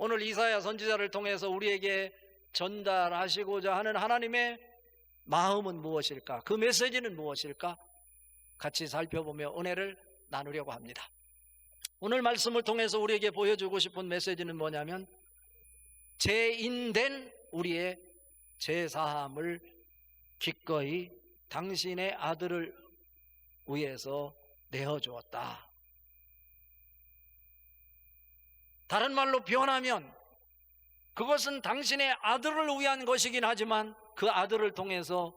오늘 이사야 선지자를 통해서 우리에게 전달하시고자 하는 하나님의 마음은 무엇일까? 그 메시지는 무엇일까? 같이 살펴보며 은혜를 나누려고 합니다. 오늘 말씀을 통해서 우리에게 보여주고 싶은 메시지는 뭐냐면, 죄인된 우리의 죄사함을 기꺼이 당신의 아들을 위해서 내어주었다. 다른 말로 표현하면 그것은 당신의 아들을 위한 것이긴 하지만 그 아들을 통해서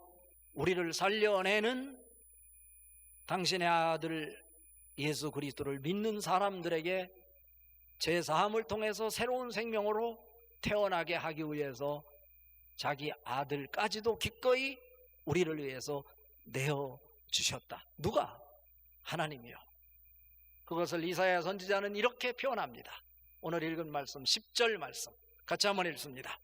우리를 살려내는 당신의 아들 예수 그리스도를 믿는 사람들에게 죄사함을 통해서 새로운 생명으로 태어나게 하기 위해서 자기 아들까지도 기꺼이 우리를 위해서 내어주셨다. 누가? 하나님이요. 그것을 이사야 선지자는 이렇게 표현합니다. 오늘 읽은 말씀 10절 말씀 같이 한번 읽습니다.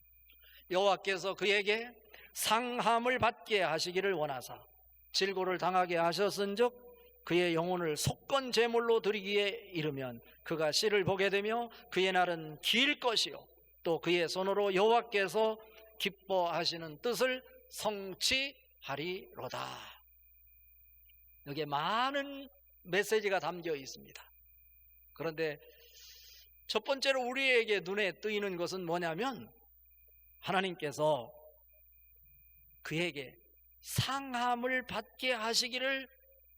여호와께서 그에게 상함을 받게 하시기를 원하사 질고를 당하게 하셨은즉 그의 영혼을 속건 제물로 드리기에 이르면 그가 씨를 보게 되며 그의 날은 길 것이요 또 그의 손으로 여호와께서 기뻐하시는 뜻을 성취하리로다. 여기에 많은 메시지가 담겨 있습니다. 그런데 첫 번째로 우리에게 눈에 띄는 것은 뭐냐면, 하나님께서 그에게 상함을 받게 하시기를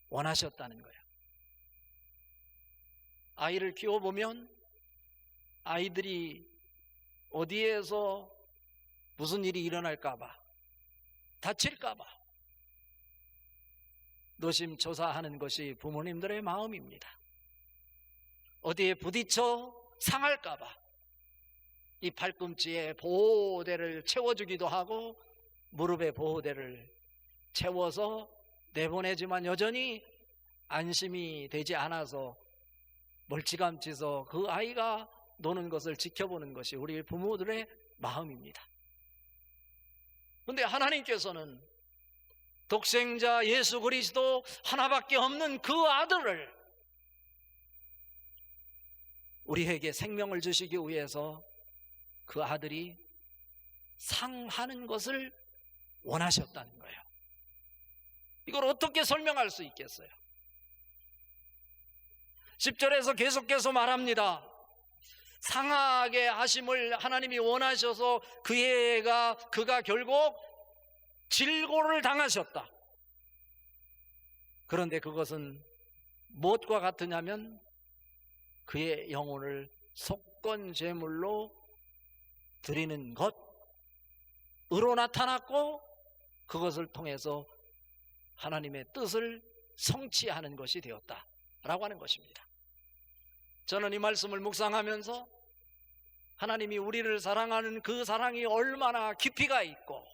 원하셨다는 거예요. 아이를 키워보면 아이들이 어디에서 무슨 일이 일어날까봐, 다칠까봐 노심초사하는 것이 부모님들의 마음입니다. 어디에 부딪혀 상할까봐 이 팔꿈치에 보호대를 채워주기도 하고 무릎에 보호대를 채워서 내보내지만 여전히 안심이 되지 않아서 멀찌감치서 그 아이가 노는 것을 지켜보는 것이 우리 부모들의 마음입니다. 그런데 하나님께서는 독생자 예수 그리스도 하나밖에 없는 그 아들을 우리에게 생명을 주시기 위해서 그 아들이 상하는 것을 원하셨다는 거예요. 이걸 어떻게 설명할 수 있겠어요? 10절에서 계속해서 말합니다. 상하게 하심을 하나님이 원하셔서 그가 결국 질고를 당하셨다. 그런데 그것은 무엇과 같으냐면 그의 영혼을 속건 제물로 드리는 것으로 나타났고 그것을 통해서 하나님의 뜻을 성취하는 것이 되었다라고 하는 것입니다. 저는 이 말씀을 묵상하면서 하나님이 우리를 사랑하는 그 사랑이 얼마나 깊이가 있고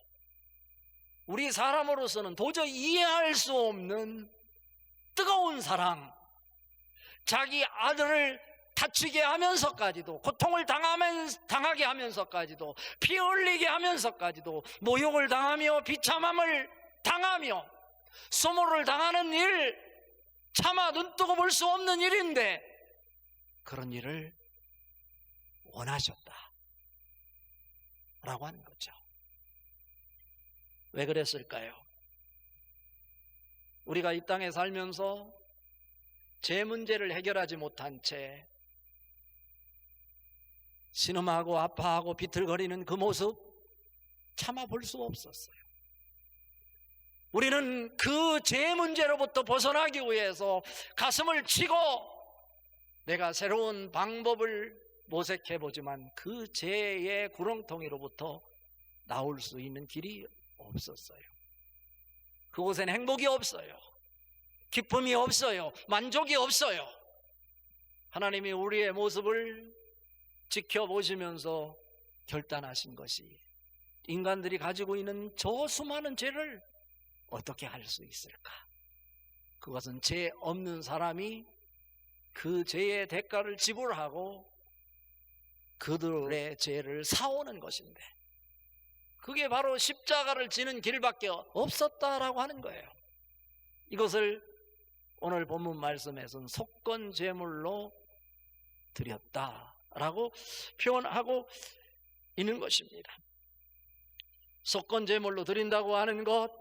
우리 사람으로서는 도저히 이해할 수 없는 뜨거운 사랑, 자기 아들을 다치게 하면서까지도, 고통을 당하게 하면서까지도, 피 흘리게 하면서까지도, 모욕을 당하며 비참함을 당하며 소모를 당하는 일, 차마 눈뜨고 볼 수 없는 일인데 그런 일을 원하셨다 라고 하는 거죠. 왜 그랬을까요? 우리가 이 땅에 살면서 죄 문제를 해결하지 못한 채 신음하고 아파하고 비틀거리는 그 모습 차마 볼 수 없었어요. 우리는 그 죄 문제로부터 벗어나기 위해서 가슴을 치고 내가 새로운 방법을 모색해보지만 그 죄의 구렁텅이로부터 나올 수 있는 길이 없었어요. 그곳엔 행복이 없어요. 기쁨이 없어요. 만족이 없어요. 하나님이 우리의 모습을 지켜보시면서 결단하신 것이 인간들이 가지고 있는 저 수많은 죄를 어떻게 할 수 있을까? 그것은 죄 없는 사람이 그 죄의 대가를 지불하고 그들의 죄를 사오는 것인데 그게 바로 십자가를 지는 길밖에 없었다라고 하는 거예요. 이것을 오늘 본문 말씀에서는 속건 제물로 드렸다 라고 표현하고 있는 것입니다. 속건제물로 드린다고 하는 것,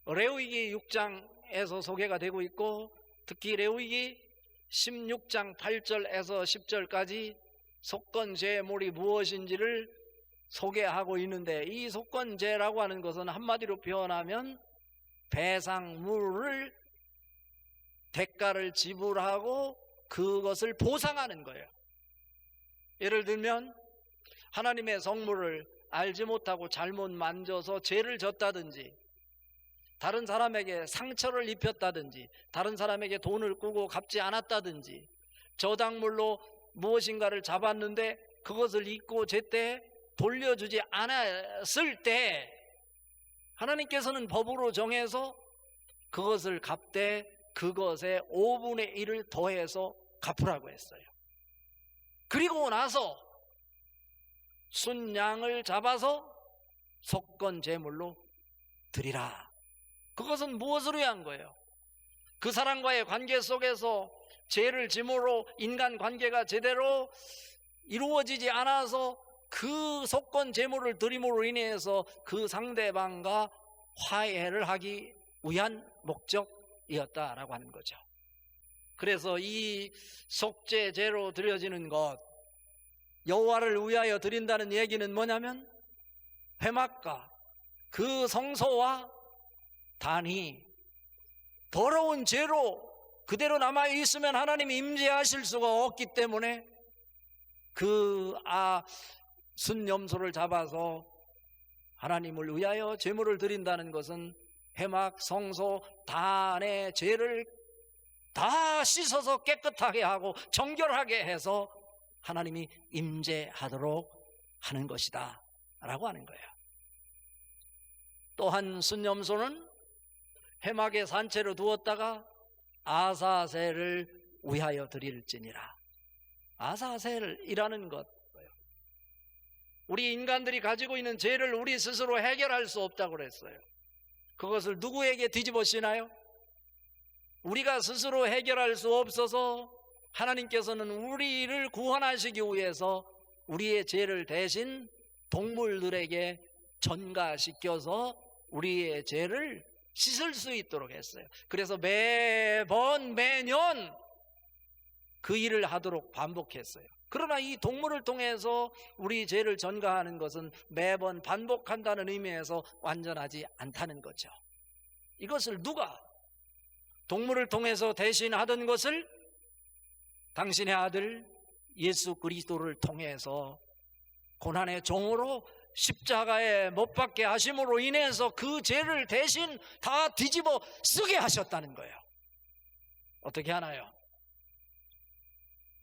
레위기 6장에서 소개가 되고 있고, 특히 레위기 16장 8절에서 10절까지 속건제물이 무엇인지를 소개하고 있는데, 이 속건제라고 하는 것은 한마디로 표현하면 배상물을 대가를 지불하고 그것을 보상하는 거예요. 예를 들면 하나님의 성물을 알지 못하고 잘못 만져서 죄를 졌다든지, 다른 사람에게 상처를 입혔다든지, 다른 사람에게 돈을 꾸고 갚지 않았다든지, 저당물로 무엇인가를 잡았는데 그것을 잊고 제때 돌려주지 않았을 때 하나님께서는 법으로 정해서 그것을 갚되 그것의 5분의 1을 더해서 갚으라고 했어요. 그리고 나서 순양을 잡아서 속건제물로 드리라. 그것은 무엇을 위한 거예요? 그 사람과의 관계 속에서 죄를 짐으로 인간관계가 제대로 이루어지지 않아서 그 속건제물을 드림으로 인해서 그 상대방과 화해를 하기 위한 목적이었다라고 하는 거죠. 그래서 이 속죄제로 드려지는 것, 여호와를 위하여 드린다는 얘기는 뭐냐면 회막과 그 성소와 단이 더러운 죄로 그대로 남아있으면 하나님이 임재하실 수가 없기 때문에 그 순염소를 잡아서 하나님을 위하여 제물을 드린다는 것은 회막, 성소, 단의 죄를 다 씻어서 깨끗하게 하고 정결하게 해서 하나님이 임재하도록 하는 것이다 라고 하는 거예요. 또한 순염소는 회막에 산채로 두었다가 아사셀을 위하여 드릴지니라. 아사셀이라는 것, 우리 인간들이 가지고 있는 죄를 우리 스스로 해결할 수 없다고 그랬어요. 그것을 누구에게 뒤집어 씌나요? 우리가 스스로 해결할 수 없어서 하나님께서는 우리를 구원하시기 위해서 우리의 죄를 대신 동물들에게 전가시켜서 우리의 죄를 씻을 수 있도록 했어요. 그래서 매번 매년 그 일을 하도록 반복했어요. 그러나 이 동물을 통해서 우리 죄를 전가하는 것은 매번 반복한다는 의미에서 완전하지 않다는 거죠. 이것을 누가 동물을 통해서 대신하던 것을 당신의 아들 예수 그리스도를 통해서 고난의 종으로 십자가에 못 박게 하심으로 인해서 그 죄를 대신 다 뒤집어 쓰게 하셨다는 거예요. 어떻게 하나요?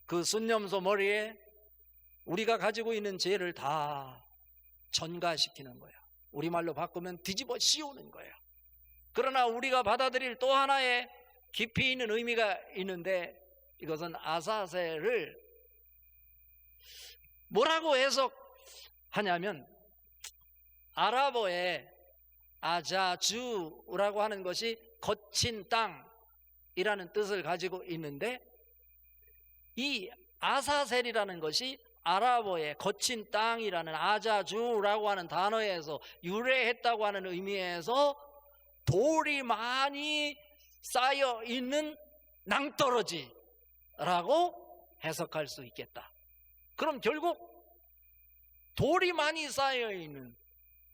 그 순염소 머리에 우리가 가지고 있는 죄를 다 전가시키는 거예요. 우리말로 바꾸면 뒤집어 씌우는 거예요. 그러나 우리가 받아들일 또 하나의 깊이 있는 의미가 있는데, 이것은 아사셀을 뭐라고 해석하냐면 아랍어에 아자주라고 하는 것이 거친 땅이라는 뜻을 가지고 있는데, 이 아사셀이라는 것이 아랍어의 거친 땅이라는 아자주라고 하는 단어에서 유래했다고 하는 의미에서 돌이 많이 쌓여 있는 낭떠러지라고 해석할 수 있겠다. 그럼 결국 돌이 많이 쌓여 있는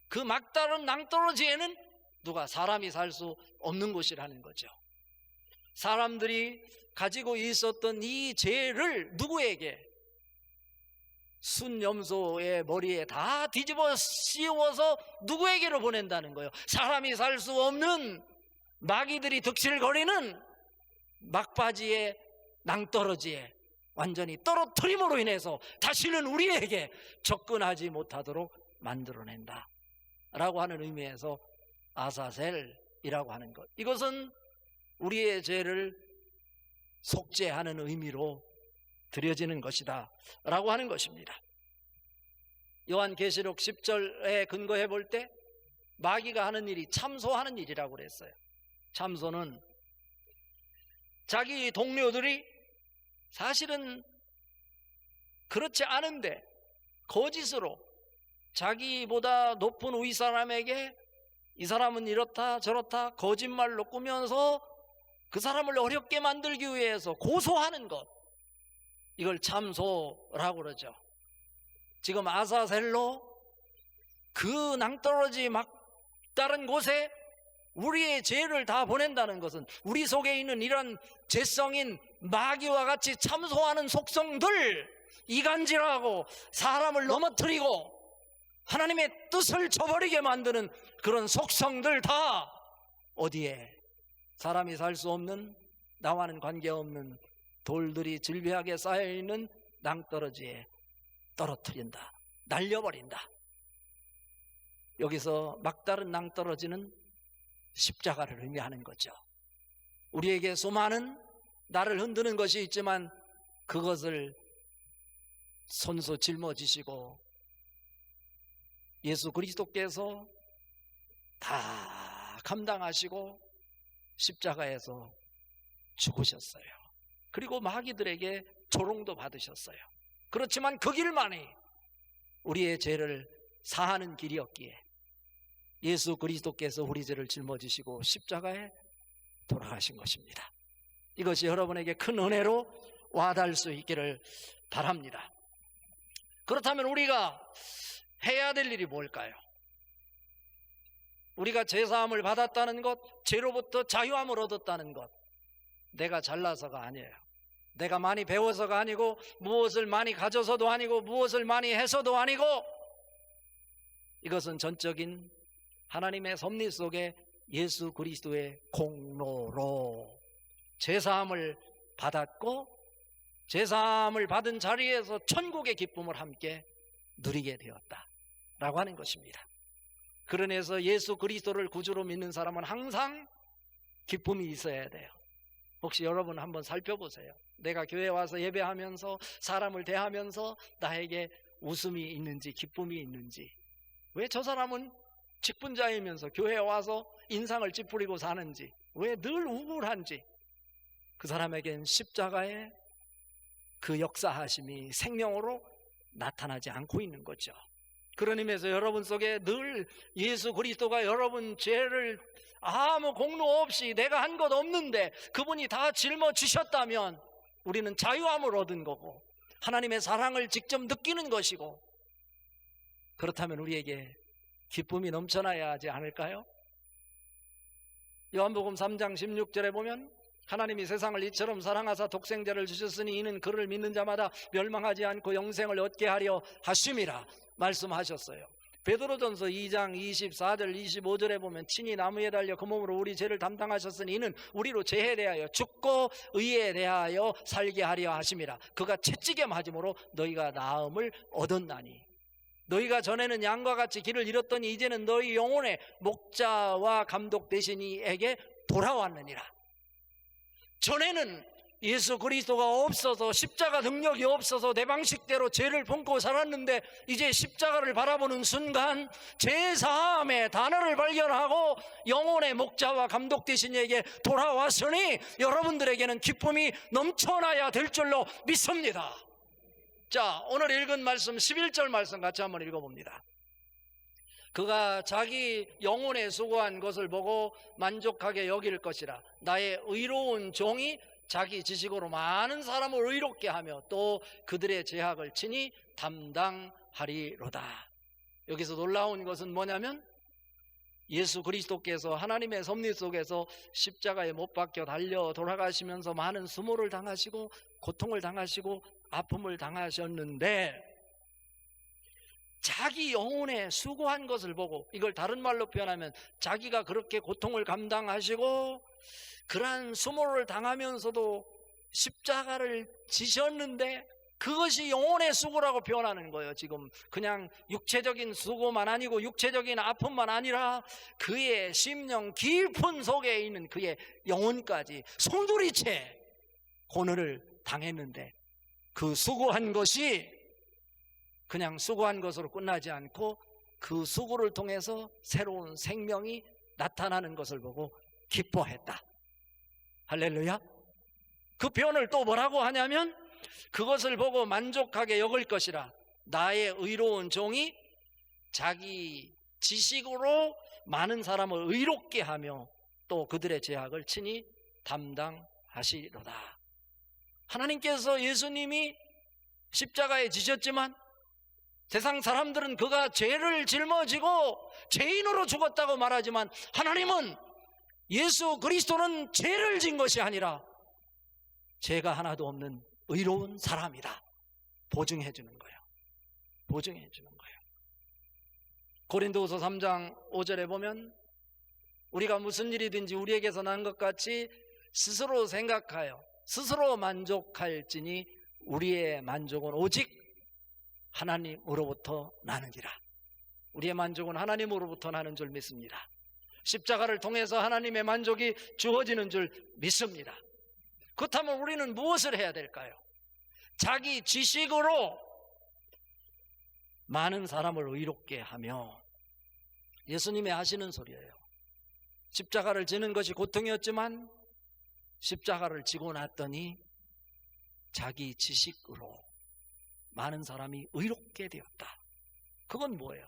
그 막다른 낭떠러지에는 누가 사람이 살 수 없는 곳이라는 거죠. 사람들이 가지고 있었던 이 죄를 누구에게? 순염소의 머리에 다 뒤집어 씌워서 누구에게로 보낸다는 거예요? 사람이 살 수 없는 마귀들이 득실거리는 막바지의 낭떠러지에 완전히 떨어뜨림으로 인해서 다시는 우리에게 접근하지 못하도록 만들어낸다 라고 하는 의미에서 아사셀이라고 하는 것, 이것은 우리의 죄를 속죄하는 의미로 드려지는 것이다 라고 하는 것입니다. 요한계시록 10절에 근거해 볼 때 마귀가 하는 일이 참소하는 일이라고 그랬어요. 참소는 자기 동료들이 사실은 그렇지 않은데 거짓으로 자기보다 높은 위 사람에게 이 사람은 이렇다 저렇다 거짓말로 꾸면서 그 사람을 어렵게 만들기 위해서 고소하는 것, 이걸 참소라고 그러죠. 지금 아사셀로 그 낭떠러지 막다른 곳에 우리의 죄를 다 보낸다는 것은 우리 속에 있는 이런 죄성인 마귀와 같이 참소하는 속성들, 이간질하고 사람을 넘어뜨리고 하나님의 뜻을 저버리게 만드는 그런 속성들 다 어디에? 사람이 살 수 없는, 나와는 관계없는 돌들이 질비하게 쌓여있는 낭떠러지에 떨어뜨린다, 날려버린다. 여기서 막다른 낭떠러지는 십자가를 의미하는 거죠. 우리에게 수많은 나를 흔드는 것이 있지만 그것을 손수 짊어지시고 예수 그리스도께서 다 감당하시고 십자가에서 죽으셨어요. 그리고 마귀들에게 조롱도 받으셨어요. 그렇지만 그 길만이 우리의 죄를 사하는 길이었기에 예수 그리스도께서 우리 죄를 짊어지시고 십자가에 돌아가신 것입니다. 이것이 여러분에게 큰 은혜로 와닿을 수 있기를 바랍니다. 그렇다면 우리가 해야 될 일이 뭘까요? 우리가 죄사함을 받았다는 것, 죄로부터 자유함을 얻었다는 것, 내가 잘나서가 아니에요. 내가 많이 배워서가 아니고, 무엇을 많이 가져서도 아니고, 무엇을 많이 해서도 아니고, 이것은 전적인 하나님의 섭리 속에 예수 그리스도의 공로로 죄사함을 받았고, 죄사함을 받은 자리에서 천국의 기쁨을 함께 누리게 되었다라고 하는 것입니다. 그러면서 예수 그리스도를 구주로 믿는 사람은 항상 기쁨이 있어야 돼요. 혹시 여러분 한번 살펴보세요. 내가 교회 와서 예배하면서 사람을 대하면서 나에게 웃음이 있는지 기쁨이 있는지, 왜 저 사람은 직분자이면서 교회에 와서 인상을 찌푸리고 사는지, 왜 늘 우울한지, 그 사람에겐 십자가의 그 역사하심이 생명으로 나타나지 않고 있는 거죠. 그런 의미에서 여러분 속에 늘 예수 그리스도가 여러분 죄를 아무 공로 없이 내가 한 것 없는데 그분이 다 짊어지셨다면 우리는 자유함을 얻은 거고 하나님의 사랑을 직접 느끼는 것이고, 그렇다면 우리에게 기쁨이 넘쳐나야 하지 않을까요? 요한복음 3장 16절에 보면 하나님이 세상을 이처럼 사랑하사 독생자를 주셨으니 이는 그를 믿는 자마다 멸망하지 않고 영생을 얻게 하려 하심이라 말씀하셨어요. 베드로전서 2장 24절 25절에 보면 친히 나무에 달려 그 몸으로 우리 죄를 담당하셨으니 이는 우리로 죄에 대하여 죽고 의에 대하여 살게 하려 하심이라. 그가 채찍에 맞음으로 너희가 나음을 얻었나니. 너희가 전에는 양과 같이 길을 잃었더니 이제는 너희 영혼의 목자와 감독 되신 이에게 돌아왔느니라. 전에는 예수 그리스도가 없어서 십자가 능력이 없어서 내 방식대로 죄를 품고 살았는데 이제 십자가를 바라보는 순간 죄사함의 단어를 발견하고 영혼의 목자와 감독 되신 이에게 돌아왔으니 여러분들에게는 기쁨이 넘쳐나야 될 줄로 믿습니다. 자, 오늘 읽은 말씀 11절 말씀 같이 한번 읽어봅니다. 그가 자기 영혼에 수고한 것을 보고 만족하게 여길 것이라. 나의 의로운 종이 자기 지식으로 많은 사람을 의롭게 하며 또 그들의 죄악을 친히 담당하리로다. 여기서 놀라운 것은 뭐냐면 예수 그리스도께서 하나님의 섭리 속에서 십자가에 못 박혀 달려 돌아가시면서 많은 수모를 당하시고 고통을 당하시고 아픔을 당하셨는데 자기 영혼에 수고한 것을 보고, 이걸 다른 말로 표현하면 자기가 그렇게 고통을 감당하시고 그러한 수모를 당하면서도 십자가를 지셨는데 그것이 영혼의 수고라고 표현하는 거예요. 지금 그냥 육체적인 수고만 아니고 육체적인 아픔만 아니라 그의 심령 깊은 속에 있는 그의 영혼까지 송두리째 고뇌를 당했는데 그 수고한 것이 그냥 수고한 것으로 끝나지 않고 그 수고를 통해서 새로운 생명이 나타나는 것을 보고 기뻐했다. 할렐루야. 그 표현을 또 뭐라고 하냐면 그것을 보고 만족하게 여길 것이라. 나의 의로운 종이 자기 지식으로 많은 사람을 의롭게 하며 또 그들의 죄악을 친히 담당하시로다. 하나님께서 예수님이 십자가에 지셨지만 세상 사람들은 그가 죄를 짊어지고 죄인으로 죽었다고 말하지만 하나님은 예수 그리스도는 죄를 진 것이 아니라 죄가 하나도 없는 의로운 사람이다. 보증해 주는 거예요. 보증해 주는 거예요. 고린도후서 3장 5절에 보면 우리가 무슨 일이든지 우리에게서 난 것 같이 스스로 생각하여 스스로 만족할지니 우리의 만족은 오직 하나님으로부터 나느니라. 우리의 만족은 하나님으로부터 나는 줄 믿습니다. 십자가를 통해서 하나님의 만족이 주어지는 줄 믿습니다. 그렇다면 우리는 무엇을 해야 될까요? 자기 지식으로 많은 사람을 의롭게 하며, 예수님이 하시는 소리예요. 십자가를 지는 것이 고통이었지만 십자가를 지고 났더니 자기 지식으로 많은 사람이 의롭게 되었다. 그건 뭐예요?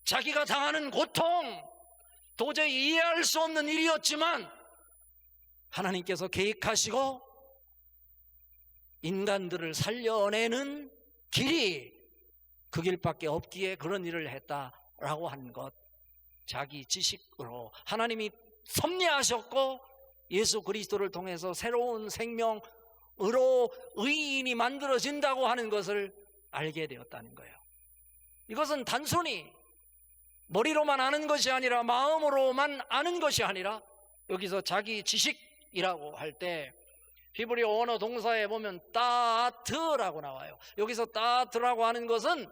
자기가 당하는 고통, 도저히 이해할 수 없는 일이었지만 하나님께서 계획하시고 인간들을 살려내는 길이 그 길밖에 없기에 그런 일을 했다라고 하는 것, 자기 지식으로 하나님이 섭리하셨고 예수 그리스도를 통해서 새로운 생명으로 의인이 만들어진다고 하는 것을 알게 되었다는 거예요. 이것은 단순히 머리로만 아는 것이 아니라 마음으로만 아는 것이 아니라 여기서 자기 지식이라고 할 때 히브리어 원어 동사에 보면 따트라고 나와요. 여기서 따트라고 하는 것은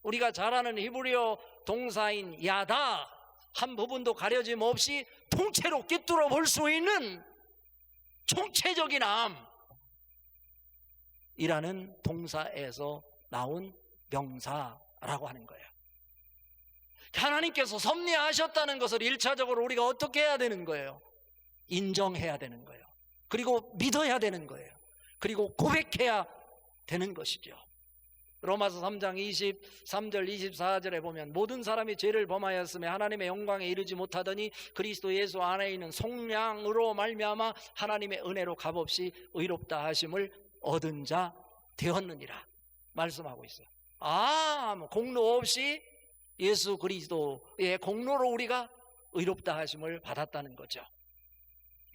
우리가 잘 아는 히브리어 동사인 야다 한 부분도 가려짐 없이 통째로 꿰뚫어 볼 수 있는 총체적인 암이라는 동사에서 나온 명사라고 하는 거예요. 하나님께서 섭리하셨다는 것을 1차적으로 우리가 어떻게 해야 되는 거예요? 인정해야 되는 거예요. 그리고 믿어야 되는 거예요. 그리고 고백해야 되는 것이죠. 로마서 3장 23절 24절에 보면 모든 사람이 죄를 범하였으며 하나님의 영광에 이르지 못하더니 그리스도 예수 안에 있는 속량으로 말미암아 하나님의 은혜로 값없이 의롭다 하심을 얻은 자 되었느니라 말씀하고 있어요. 공로 없이 예수 그리스도의 공로로 우리가 의롭다 하심을 받았다는 거죠.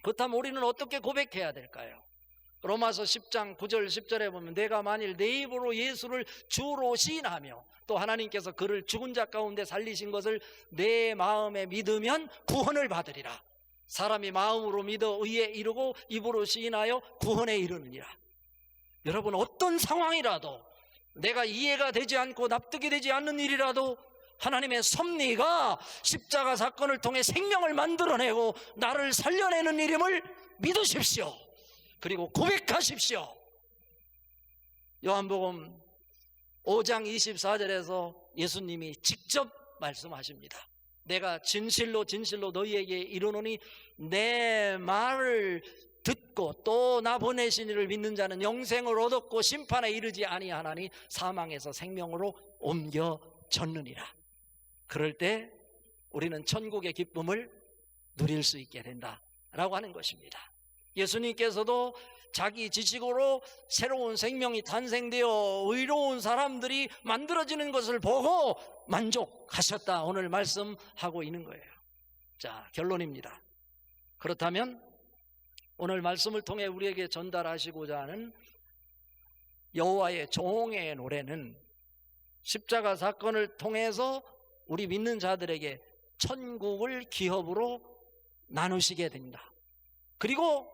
그렇다면 우리는 어떻게 고백해야 될까요? 로마서 10장 9절 10절에 보면 내가 만일 내 입으로 예수를 주로 시인하며 또 하나님께서 그를 죽은 자 가운데 살리신 것을 내 마음에 믿으면 구원을 받으리라. 사람이 마음으로 믿어 의에 이르고 입으로 시인하여 구원에 이르느니라. 여러분, 어떤 상황이라도 내가 이해가 되지 않고 납득이 되지 않는 일이라도 하나님의 섭리가 십자가 사건을 통해 생명을 만들어내고 나를 살려내는 일임을 믿으십시오. 그리고 고백하십시오. 요한복음 5장 24절에서 예수님이 직접 말씀하십니다. 내가 진실로 진실로 너희에게 이르노니 내 말을 듣고 또 나 보내신 이를 믿는 자는 영생을 얻었고 심판에 이르지 아니하나니 사망에서 생명으로 옮겨졌느니라. 그럴 때 우리는 천국의 기쁨을 누릴 수 있게 된다라고 하는 것입니다. 예수님께서도 자기 지식으로 새로운 생명이 탄생되어 의로운 사람들이 만들어지는 것을 보고 만족하셨다, 오늘 말씀하고 있는 거예요. 자, 결론입니다. 그렇다면 오늘 말씀을 통해 우리에게 전달하시고자 하는 여호와의 종의 노래는 십자가 사건을 통해서 우리 믿는 자들에게 천국을 기업으로 나누시게 된다. 그리고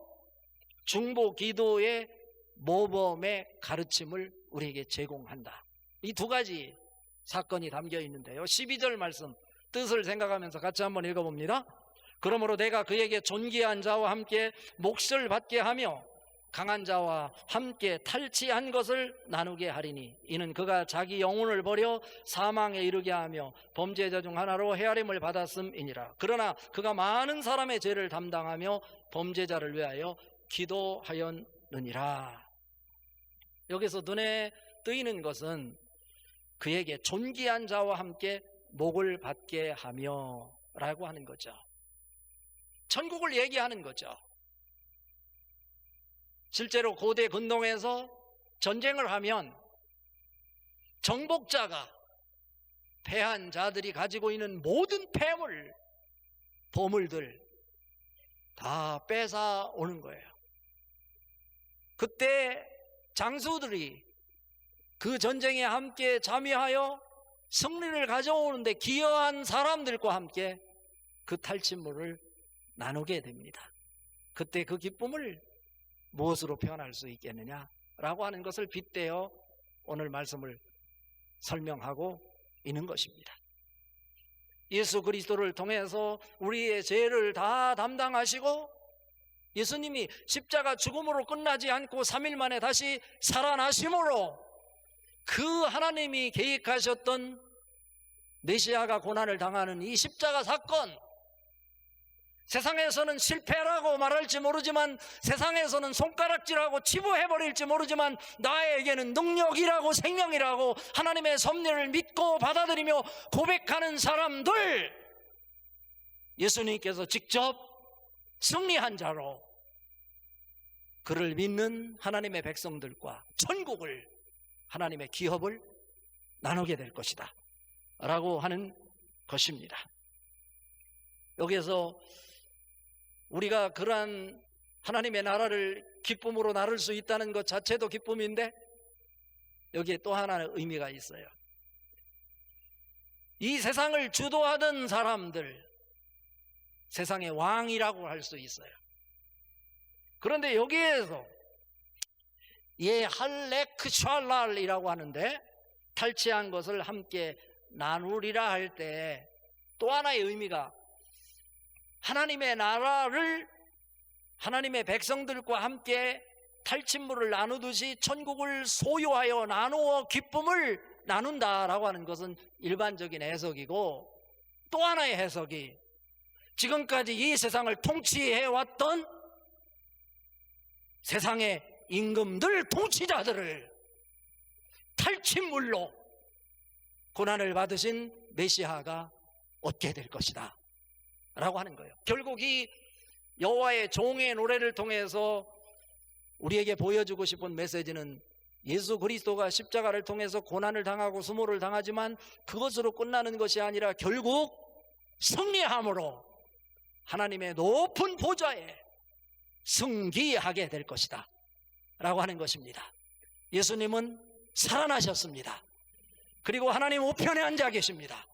중보 기도의 모범의 가르침을 우리에게 제공한다. 이 두 가지 사건이 담겨 있는데요. 12절 말씀 뜻을 생각하면서 같이 한번 읽어봅니다. 그러므로 내가 그에게 존귀한 자와 함께 몫을 받게 하며 강한 자와 함께 탈취한 것을 나누게 하리니 이는 그가 자기 영혼을 버려 사망에 이르게 하며 범죄자 중 하나로 헤아림을 받았음이니라. 그러나 그가 많은 사람의 죄를 담당하며 범죄자를 위하여 기도하였느니라. 여기서 눈에 뜨이는 것은 그에게 존귀한 자와 함께 목을 받게 하며 라고 하는 거죠. 천국을 얘기하는 거죠. 실제로 고대 근동에서 전쟁을 하면 정복자가 패한 자들이 가지고 있는 모든 폐물, 보물들 다 뺏어 오는 거예요. 그때 장수들이 그 전쟁에 함께 참여하여 승리를 가져오는데 기여한 사람들과 함께 그 탈취물을 나누게 됩니다. 그때 그 기쁨을 무엇으로 표현할 수 있겠느냐라고 하는 것을 빗대어 오늘 말씀을 설명하고 있는 것입니다. 예수 그리스도를 통해서 우리의 죄를 다 담당하시고 예수님이 십자가 죽음으로 끝나지 않고 3일 만에 다시 살아나심으로 그 하나님이 계획하셨던 메시아가 고난을 당하는 이 십자가 사건, 세상에서는 실패라고 말할지 모르지만, 세상에서는 손가락질하고 치부해버릴지 모르지만, 나에게는 능력이라고 생명이라고 하나님의 섭리를 믿고 받아들이며 고백하는 사람들, 예수님께서 직접 승리한 자로 그를 믿는 하나님의 백성들과 천국을, 하나님의 기업을 나누게 될 것이다 라고 하는 것입니다. 여기에서 우리가 그러한 하나님의 나라를 기쁨으로 나눌 수 있다는 것 자체도 기쁨인데, 여기에 또 하나의 의미가 있어요. 이 세상을 주도하던 사람들, 세상의 왕이라고 할 수 있어요. 그런데 여기에서 할렉샬랄이라고 하는데, 탈취한 것을 함께 나누리라 할 때 또 하나의 의미가, 하나님의 나라를 하나님의 백성들과 함께 탈취물을 나누듯이 천국을 소유하여 나누어 기쁨을 나눈다라고 하는 것은 일반적인 해석이고, 또 하나의 해석이 지금까지 이 세상을 통치해왔던 세상의 임금들, 통치자들을 탈취물로 고난을 받으신 메시아가 얻게 될 것이다 라고 하는 거예요. 결국 이 여호와의 종의 노래를 통해서 우리에게 보여주고 싶은 메시지는, 예수 그리스도가 십자가를 통해서 고난을 당하고 수모를 당하지만 그것으로 끝나는 것이 아니라 결국 승리함으로 하나님의 높은 보좌에 승기하게 될 것이다 라고 하는 것입니다. 예수님은 살아나셨습니다. 그리고 하나님 우편에 앉아 계십니다.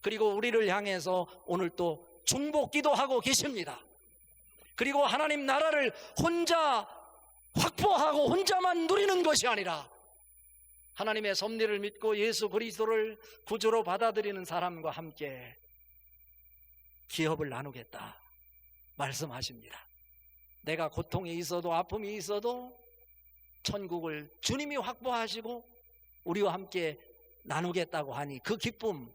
그리고 우리를 향해서 오늘 또 중보기도 하고 계십니다. 그리고 하나님 나라를 혼자 확보하고 혼자만 누리는 것이 아니라 하나님의 섭리를 믿고 예수 그리스도를 구주로 받아들이는 사람과 함께 기업을 나누겠다 말씀하십니다. 내가 고통이 있어도 아픔이 있어도 천국을 주님이 확보하시고 우리와 함께 나누겠다고 하니 그 기쁨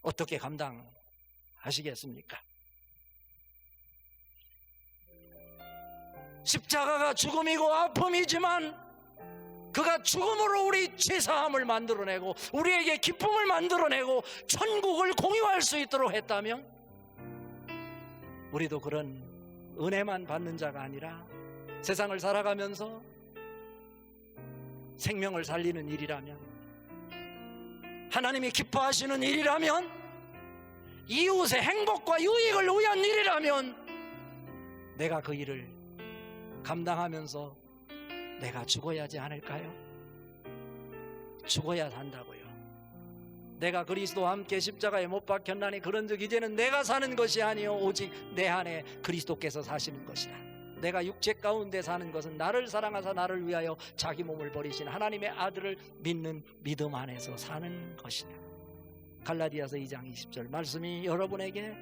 어떻게 감당하시겠습니까? 십자가가 죽음이고 아픔이지만 그가 죽음으로 우리 죄사함을 만들어내고 우리에게 기쁨을 만들어내고 천국을 공유할 수 있도록 했다면, 우리도 그런 은혜만 받는 자가 아니라 세상을 살아가면서 생명을 살리는 일이라면, 하나님이 기뻐하시는 일이라면, 이웃의 행복과 유익을 위한 일이라면 내가 그 일을 감당하면서 내가 죽어야 하지 않을까요? 죽어야 산다고요. 내가 그리스도와 함께 십자가에 못 박혔나니 그런즉 이제는 내가 사는 것이 아니요 오직 내 안에 그리스도께서 사시는 것이라. 내가 육체 가운데 사는 것은 나를 사랑하사 나를 위하여 자기 몸을 버리신 하나님의 아들을 믿는 믿음 안에서 사는 것이냐. 갈라디아서 2장 20절 말씀이 여러분에게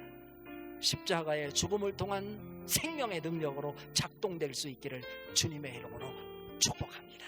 십자가의 죽음을 통한 생명의 능력으로 작동될 수 있기를 주님의 이름으로 축복합니다.